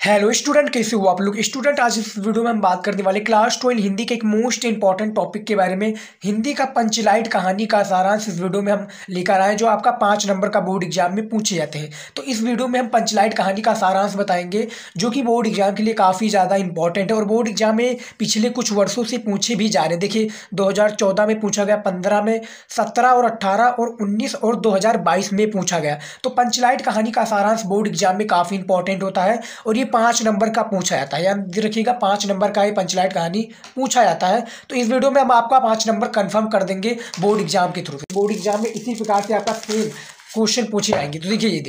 Hello student, कैसे हो आप लोग। स्टूडेंट, आज इस वीडियो में हम बात करने वाले क्लास 12 हिंदी के एक मोस्ट इंपॉर्टेंट टॉपिक के बारे में। हिंदी का पंचलाइट कहानी का सारांश इस वीडियो में हम लेकर आए, जो आपका 5 नंबर का बोर्ड एग्जाम में पूछे जाते हैं। तो इस वीडियो में हम पंचलाइट कहानी का सारांश बताएंगे, जो कि बोर्ड एग्जाम के लिए काफ़ी ज़्यादा इंपॉर्टेंट है और बोर्ड एग्जाम में पिछले कुछ वर्षों से पूछे भी जा रहे हैं। देखिए, 2014 में पूछा गया, 15 में, 17 और 18 और 19 और 2022 में पूछा गया। तो पंचलाइट कहानी का सारांश बोर्ड एग्जाम में काफ़ी इंपॉर्टेंट होता है और ये 5 नंबर का पूछा जाता है। याद रखिएगा, 5 नंबर का ये पंचलाइट कहानी पूछा जाता है। तो इस वीडियो में हम आपका 5 नंबर कंफर्म कर देंगे बोर्ड एग्जाम के थ्रू। बोर्ड एग्जाम में इसी प्रकार से आपका सेम क्वेश्चन पूछे जाएंगे। तो देखिए, ये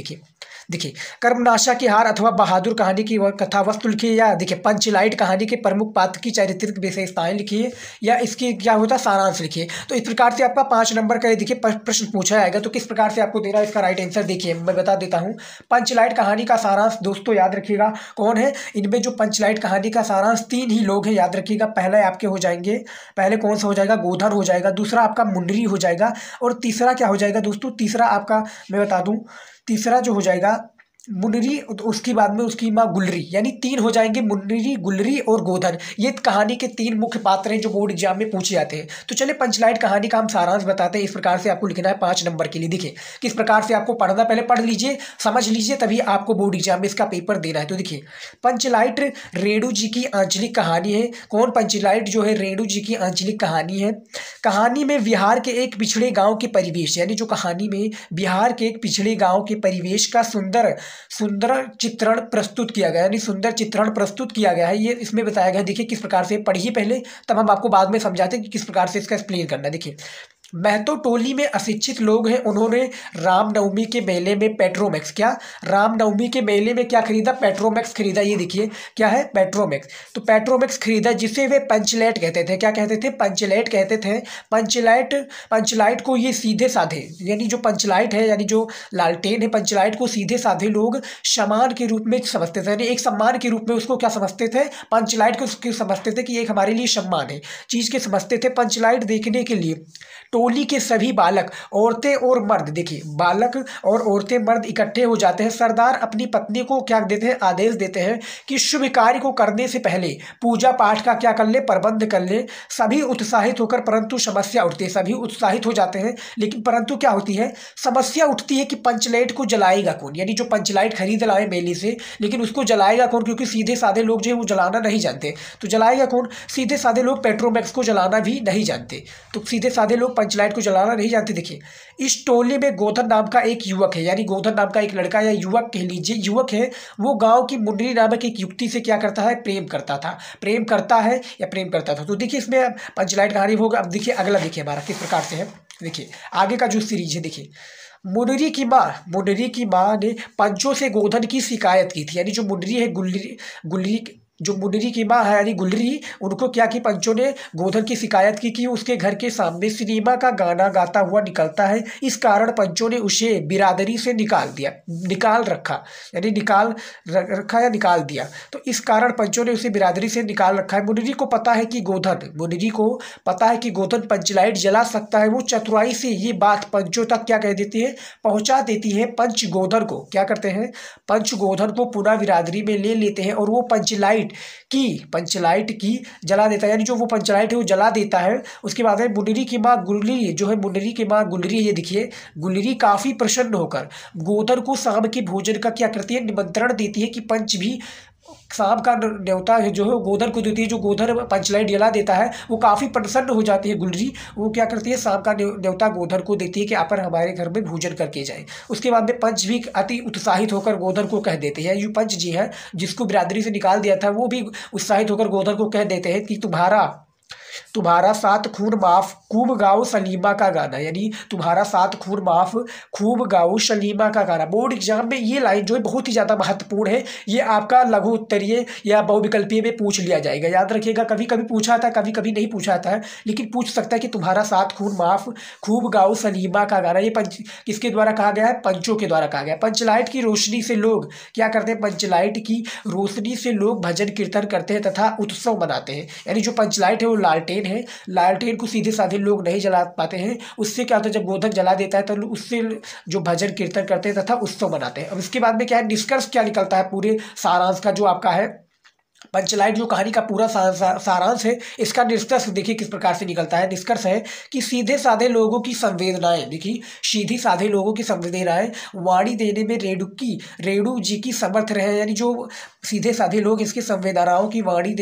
देखिए कर्मनाशा की हार अथवा बहादुर कहानी की कथा वस्तु लिखिए, या देखिए पंचलाइट कहानी के प्रमुख पात्र की चारित्रिक विशेषताएं लिखिए, या इसकी क्या होता है सारांश लिखिए। तो इस प्रकार से आपका 5 नंबर का ये देखिए प्रश्न पूछा जाएगा। तो किस प्रकार से आपको देना है इसका राइट आंसर, देखिए मैं बता देता हूँ। पंचलाइट कहानी का सारांश दोस्तों याद रखिएगा कौन है। इनमें जो पंचलाइट कहानी का सारांश 3 ही लोग हैं, याद रखिएगा। पहले आपके हो जाएंगे, पहले कौन सा हो जाएगा, गोधन हो जाएगा। दूसरा आपका मुंडरी हो जाएगा और तीसरा क्या हो जाएगा दोस्तों, तीसरा आपका मैं बता दूं, तीसरा जो हो जाएगा मुनरी, उसके बाद में उसकी माँ गुलरी, यानी 3 हो जाएंगे, मुनरी, गुलरी और गोधन। ये कहानी के 3 मुख्य पात्र हैं जो बोर्ड एग्जाम में पूछे जाते हैं। तो चलिए पंचलाइट कहानी का हम सारांश बताते हैं। इस प्रकार से आपको लिखना है 5 नंबर के लिए। देखिए किस प्रकार से आपको पढ़ना, पहले पढ़ लीजिए, समझ लीजिए, तभी आपको बोर्ड एग्जाम में इसका पेपर देना है। तो देखिए, पंचलाइट रेणु जी की आंचलिक कहानी है। कौन, पंचलाइट जो है रेणु जी की आंचलिक कहानी है। कहानी में बिहार के एक पिछड़े गाँव के परिवेश, यानी जो कहानी में बिहार के एक पिछड़े गाँव के परिवेश का सुंदर चित्रण प्रस्तुत किया गया, यानी सुंदर चित्रण प्रस्तुत किया गया है। ये इसमें बताया गया। देखिए किस प्रकार से, पढ़िए पहले, तब हम आपको बाद में समझाते हैं कि किस प्रकार से इसका एक्सप्लेन करना है। देखिए, महतो टोली में अशिक्षित लोग हैं, उन्होंने रामनवमी के मेले में पेट्रोमैक्स, क्या रामनवमी के मेले में क्या खरीदा, पेट्रोमैक्स खरीदा। ये देखिए क्या है, पेट्रोमैक्स। तो पेट्रोमैक्स खरीदा, जिसे वे पंचलाइट कहते थे। क्या कहते थे, पंचलाइट कहते थे। पंचलाइट को ये सीधे साधे, यानी जो पंचलाइट है, यानी जो लालटेन है, पंचलाइट को सीधे साधे लोग सम्मान के रूप में समझते थे, यानी एक सम्मान के रूप में उसको क्या समझते थे, पंचलाइट को समझते थे कि एक हमारे लिए सम्मान है, चीज़ के समझते थे। पंचलाइट देखने के लिए टोली के सभी बालक, औरतें और मर्द, देखिए बालक और औरतें मर्द इकट्ठे हो जाते हैं। सरदार अपनी पत्नी को क्या देते हैं, आदेश देते हैं कि शुभ कार्य को करने से पहले पूजा पाठ का क्या कर ले, प्रबंध कर ले। सभी उत्साहित होकर, परंतु समस्या उठती है, सभी उत्साहित हो जाते हैं, लेकिन परंतु क्या होती है, समस्या उठती है कि पंचलाइट को जलाएगा कौन, यानी जो पंचलाइट खरीद लाए मेले से, लेकिन उसको जलाएगा कौन, क्योंकि सीधे साधे लोग जो है वो जलाना नहीं जानते। तो जलाएगा कौन, सीधे साधे लोग पेट्रोमैक्स को जलाना भी नहीं जानते। तो सीधे साधे लोग पंचलाइट को जलाना नहीं जानते। देखिए, इस टोली में गोधन नाम का एक युवक है, यानी गोधन नाम का एक लड़का या युवक कह लीजिए, युवक है। वो गांव की मुन्नी नामक एक युवती से क्या करता है, प्रेम करता था, प्रेम करता है या प्रेम करता था। तो देखिए इसमें पंचलाइट कहानी होगा। अब देखिए अगला, देखिए हमारा किस प्रकार से है। देखिए आगे का जो सीरीज है, देखिए मुनरी की माँ ने पंचों से गोधन की शिकायत की थी, यानी जो मुनरी है, गुलरी जो मुनरी की माँ है यानी गुलरी, उनको क्या की, पंचों ने गोधन की शिकायत की कि उसके घर के सामने सिनेमा का गाना गाता हुआ निकलता है। इस कारण पंचों ने उसे बिरादरी से निकाल रखा, यानी निकाल रखा या निकाल दिया। तो इस कारण पंचों ने उसे बिरादरी से निकाल रखा है। मुनरी को पता है कि गोधन पंचलाइट जला सकता है। वो चतुराई से ये बात पंचों तक क्या कह देती है, पहुंचा देती है। पंच गोधन को क्या करते हैं, पंच गोधन को पुनः बिरादरी में ले लेते हैं और वो पंचलाइट की जला देता है, यानी जो वो पंचलाइट है वो जला देता है। उसके बाद है मुनरी की माँ गुलरी, जो है मुनरी की माँ गुलरी, ये देखिए गुलरी काफी प्रसन्न होकर गोधन को शाम के भोजन का क्या करती है, निमंत्रण देती है कि पंच भी शाम का न्योता है जो है गोधन को देती है। जो गोधन पंचलाइट जला देता है वो काफ़ी प्रसन्न हो जाती है गुलरी। वो क्या करती है, शाम का न्योता गोधन को देती है कि आप हमारे घर में भोजन करके जाए। उसके बाद में पंच भी अति उत्साहित होकर गोधन को कह देते हैं, ये पंच जी है जिसको बिरादरी से निकाल दिया था, वो भी उत्साहित होकर गोधन को कह देते हैं कि तुम्हारा सात खून माफ, खूब गाओ सलीमा का गाना, यानी तुम्हारा सात खून माफ, खूब गाओ सलीमा का गाना। बोर्ड एग्जाम में ये लाइन जो है बहुत ही ज़्यादा महत्वपूर्ण है। ये आपका लघु उत्तरीय या बहुविकल्पीय में पूछ लिया जाएगा, याद रखिएगा। कभी कभी पूछा था, कभी कभी नहीं पूछा था, लेकिन पूछ सकता है कि तुम्हारा सात खून माफ, खूब गाओ सलीमा का गाना। ये पंच किसके द्वारा कहा गया है, पंचों के द्वारा कहा गया। पंचलाइट की रोशनी से लोग क्या करते हैं, पंचलाइट की रोशनी से लोग भजन कीर्तन करते हैं तथा उत्सव मनाते हैं, यानी जो पंचलाइट है वो लालटेन है, लालटेन को सीधे साधे लोग नहीं जला पाते हैं। उससे क्या होता है, जब गोधन जला देता है तो उससे जो भजन कीर्तन करते हैं तथा उत्सव मनाते हैं। अब इसके बाद में क्या है, निष्कर्ष क्या निकलता है पूरे सारांश का जो आपका है, पंचलाइट जो कहानी का पूरा सारांश है, इसका निष्कर्ष देखिए किस प्रकार से निकलता है। निष्कर्ष है कि सीधे साधे लोगों की संवेदनाएं, देखिए सीधी साधे लोगों की संवेदनाएं वाणी देने में रेणु जी की समर्थ रहे, यानी जो सीधे साधे लोग इसकी संवेदनाओं की वाणी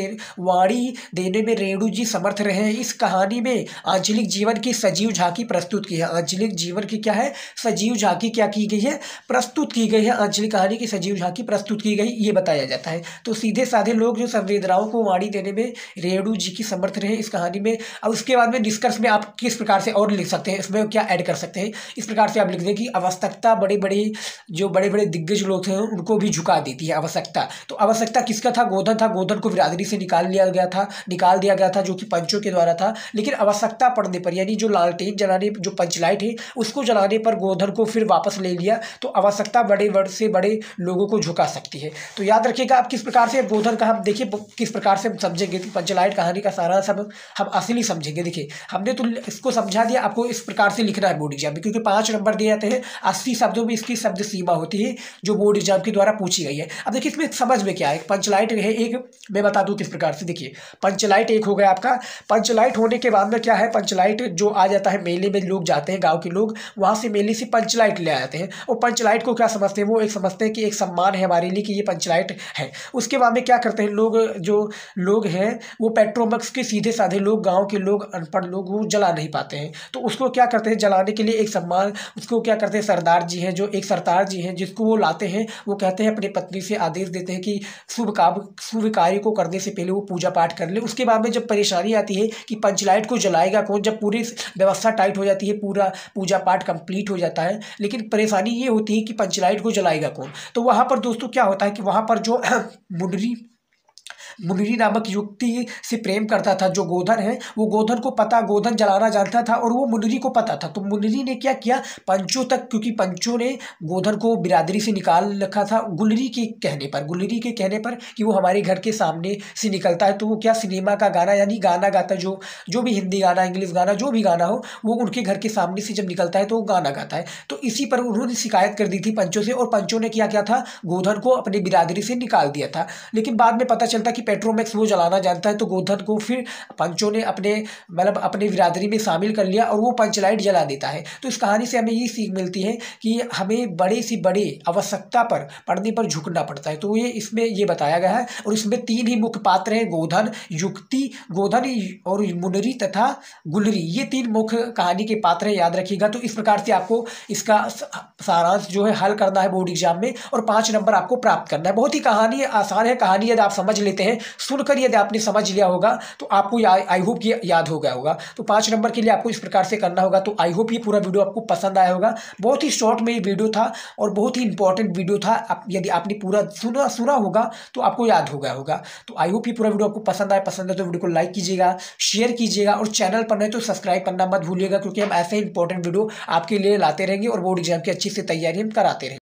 देने में रेणु जी समर्थ रहे हैं। इस कहानी में आंचलिक जीवन की सजीव झांकी प्रस्तुत की है। आंचलिक जीवन की क्या है, सजीव झांकी क्या की गई है, प्रस्तुत की गई है। आंचलिक कहानी की सजीव झांकी प्रस्तुत की गई, ये बताया जाता है। तो सीधे साधे लोग जो संवेदनाओं को वाणी देने में रेणु जी की समर्थ रहे इस कहानी में। अब उसके बाद में निष्कर्ष में आप किस प्रकार से और लिख सकते हैं, इसमें क्या ऐड कर सकते हैं, इस प्रकार से आप लिख दें कि आवश्यकता बड़े बड़े दिग्गज लोग थे उनको भी झुका देती है आवश्यकता। तो आवश्यकता किसका था, गोधन था। गोधन को बिरादरी से निकाल दिया गया था जो कि पंचों के द्वारा था। लेकिन आवश्यकता पड़ने पर, यानी जो लालटेन जलाने, जो पंचलाइट है उसको जलाने पर गोधन को फिर वापस ले लिया। तो आवश्यकता बड़े से बड़े लोगों को झुका सकती है। तो याद रखिएगा आप किस प्रकार से गोधन का, हम देखिए किस प्रकार से हम समझेंगे पंचलाइट कहानी का सारा सब हम असली समझेंगे। देखिए हमने तो इसको समझा दिया, आपको इस प्रकार से लिखना है बोर्ड एग्जाम में, क्योंकि 5 नंबर दिए जाते हैं। 80 शब्दों में इसकी शब्द सीमा होती है जो बोर्ड एग्जाम के द्वारा पूछी गई है। अब देखिए इसमें समझ में क्या है, पंचलाइट है एक, मैं बता दूं किस प्रकार से। देखिए पंचलाइट एक हो गया आपका। पंचलाइट होने के बाद में क्या है, पंचलाइट जो आ जाता है मेले में, लोग जाते हैं गाँव के लोग, वहाँ से मेले से पंचलाइट ले आते हैं। और पंचलाइट को क्या समझते हैं, वो एक समझते हैं कि एक सम्मान है हमारे लिए कि ये पंचलाइट है। उसके बाद में क्या करते हैं लोग, जो लोग हैं वो पेट्रोमक्स के सीधे साधे लोग, गांव के लोग, अनपढ़ लोग, वो जला नहीं पाते हैं। तो उसको क्या करते हैं, जलाने के लिए एक सम्मान, उसको क्या करते हैं, सरदार जी हैं, जो एक सरदार जी हैं जिसको वो लाते हैं, वो कहते हैं अपनी पत्नी से आदेश देते हैं कि शुभ कार्य को करने से पहले वो पूजा पाठ कर ले। उसके बाद में जब परेशानी आती है कि पंचलाइट को जलाएगा कौन, जब पूरी व्यवस्था टाइट हो जाती है, पूरा पूजा पाठ कंप्लीट हो जाता है, लेकिन परेशानी ये होती है कि पंचलाइट को जलाएगा कौन। तो वहाँ पर दोस्तों क्या होता है कि वहाँ पर जो मुनरी नामक युवती से प्रेम करता था जो गोधन है, वो गोधन को पता, गोधन जलाना जानता था और वो मुनरी को पता था। तो मुनरी ने क्या किया, पंचों तक, क्योंकि पंचों ने गोधन को बिरादरी से निकाल रखा था गुलरी के कहने पर कि वो हमारे घर के सामने से निकलता है, तो वो क्या सिनेमा का गाना, यानी गाना गाता, जो भी हिंदी गाना, इंग्लिश गाना, जो भी गाना हो, वो उनके घर के सामने से जब निकलता है तो वो गाना गाता है। तो इसी पर उन्होंने शिकायत कर दी थी पंचों से, और पंचों ने क्या था, गोधन को अपनी बिरादरी से निकाल दिया था। लेकिन बाद में पता चलता कि पेट्रोमैक्स वो जलाना जानता है, तो गोधन को फिर पंचों ने अपने बिरादरी में शामिल कर लिया और वो पंचलाइट जला देता है। तो इस कहानी से हमें ये सीख मिलती है कि हमें बड़े से बड़े आवश्यकता पर पड़ने पर झुकना पड़ता है। तो ये इसमें ये बताया गया है। और इसमें 3 ही मुख्य पात्र हैं, गोधन, युक्ति, गोधन और मुनरी तथा गुलरी, ये 3 मुख्य कहानी के पात्र हैं, याद रखिएगा। तो इस प्रकार से आपको इसका सारांश जो है हल करना है बोर्ड एग्जाम में, और 5 नंबर आपको प्राप्त करना है। बहुत ही कहानी आसान है, कहानी यदि आप समझ लेते हैं, सुनकर यदि आपने समझ लिया होगा तो आपको आई होप ये याद हो गया होगा। तो 5 नंबर के लिए आपको इस प्रकार से करना होगा। तो आई होप ये पूरा वीडियो आपको पसंद आया होगा। बहुत ही शॉर्ट में ये वीडियो था और बहुत ही इंपॉर्टेंट वीडियो था। यदि आपने पूरा सुना होगा तो आपको याद हो गया होगा। तो आई होप ये पूरा वीडियो आपको पसंद है तो वीडियो को लाइक कीजिएगा, शेयर कीजिएगा, और चैनल पर नहीं तो सब्सक्राइब करना मत भूलिएगा, क्योंकि हम ऐसे इंपॉर्टेंट वीडियो आपके लिए लाते रहेंगे और बोर्ड एग्जाम की अच्छी से तैयारी हम कराते रहेंगे।